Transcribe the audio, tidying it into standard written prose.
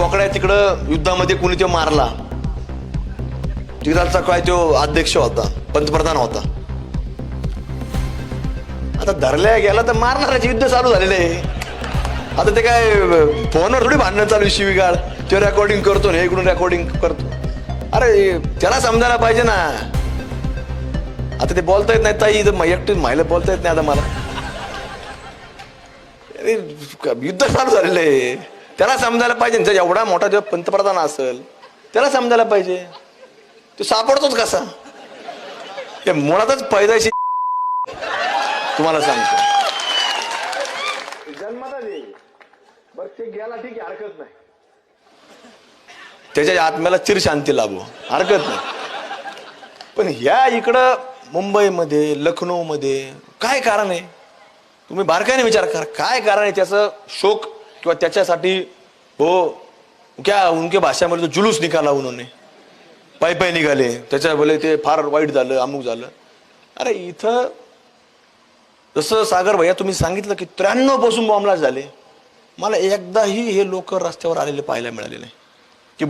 बोकड्या तिकडं युद्धामध्ये कुणी तो मारला, तिकडचा काय तो अध्यक्ष होता, पंतप्रधान होता. आता धरल्या गेला तर मारणाराचे युद्ध चालू झालेले आहे. आता ते काय फोनवर थोडी भांडणं चालू, शिवीगाळ, ते रेकॉर्डिंग करतो ना, इकडून रेकॉर्डिंग करतो. अरे त्याला समजायला पाहिजे ना. आता ते बोलता येत नाही ताई, एकटी महिला बोलता येत नाही आता मला. युद्ध चालू झालेलं आहे, त्याला समजायला पाहिजे. जर एवढा मोठा जेव्हा पंतप्रधान असेल त्याला समजायला पाहिजे. तो सापडतोच कसा? ते मुळातच पैदाशी तुम्हाला सांगतो. जन्मातच येईल बरं, ते गेला ठीक आहे, हरकत नाही. त्याच्या आत्म्याला चिर शांती लाभो, हरकत नाही. पण ह्या इकडं मुंबईमध्ये, लखनौमध्ये काय कारण आहे? तुम्ही बारकाईने विचार करा, काय कारण आहे त्याचं? शोक किंवा त्याच्यासाठी हो क्या उनके भाषामध्ये तो जुलूस निकाला उन्होंने, पायी पायी निघाले, त्याच्या बोले ते फार वाईट झालं, अमुक झालं. अरे इथं जसं सागर भैया तुम्ही सांगितलं की 93 पासून बॉम्बलास्ट झाले, मला एकदाही हे लोक रस्त्यावर आलेले पाहायला मिळाले नाही की